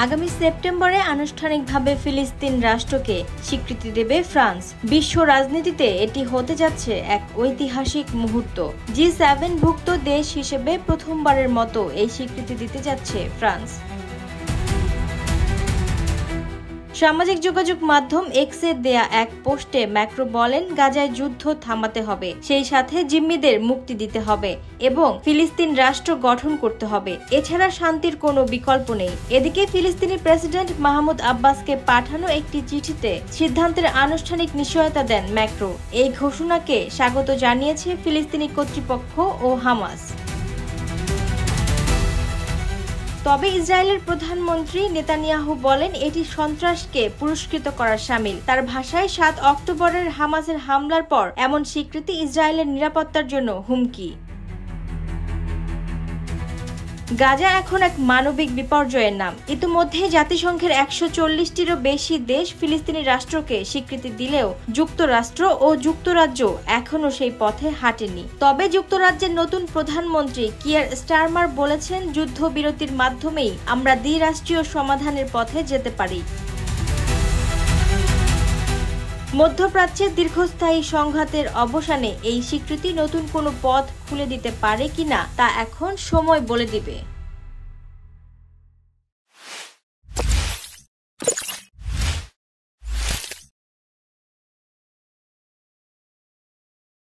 আগামী সেপ্টেম্বরে আনুষ্ঠানিকভাবে ফিলিস্তিন রাষ্ট্রকে স্বীকৃতি দেবে ফ্রান্স। বিশ্ব রাজনীতিতে এটি হতে যাচ্ছে এক ঐতিহাসিক মুহূর্ত। জি7ভুক্ত দেশ হিসেবে প্রথমবারের মতো এই স্বীকৃতি দিতে যাচ্ছে ফ্রান্স। সামাজিক যোগাযোগ মাধ্যম এক্সে দেয়া এক পোস্টে ম্যাক্রো বলেন, গাজায় যুদ্ধ থামাতে হবে, সেই সাথে জিম্মিদের মুক্তি দিতে হবে এবং ফিলিস্তিন রাষ্ট্র গঠন করতে হবে। এছাড়া শান্তির কোনো বিকল্প নেই। এদিকে ফিলিস্তিনি প্রেসিডেন্ট মাহমুদ আব্বাসকে পাঠানো একটি চিঠিতে সিদ্ধান্তের আনুষ্ঠানিক নিশ্চয়তা দেন ম্যাক্রো। এই ঘোষণাকে স্বাগত জানিয়েছে ফিলিস্তিনি কর্তৃপক্ষ ও হামাস। তবে ইসরায়েলের প্রধানমন্ত্রী নেতানিয়াহু বলেন, এটি সন্ত্রাসকে পুরস্কৃত করার শামিল। তার ভাষায় ৭ অক্টোবরের হামাসের হামলার পর এমন স্বীকৃতি ইসরায়েলের নিরাপত্তার জন্য হুমকি। গাজা এখন এক মানবিক বিপর্যয়ের নাম। ইতিমধ্যে জাতিসংঘের ১৪০টিরও বেশি দেশ ফিলিস্তিনি রাষ্ট্রকে স্বীকৃতি দিলেও যুক্তরাষ্ট্র ও যুক্তরাজ্য এখনও সেই পথে হাঁটেনি। তবে যুক্তরাজ্যের নতুন প্রধানমন্ত্রী কিয়ার স্টারমার বলেছেন, যুদ্ধবিরতির মাধ্যমেই আমরা দ্বিরাষ্ট্রীয় সমাধানের পথে যেতে পারি। মধ্যপ্রাচ্যের দীর্ঘস্থায়ী সংঘাতের অবসানে এই স্বীকৃতি নতুন কোনো পথ খুলে দিতে পারে কিনা তা এখন সময় বলে দিবে।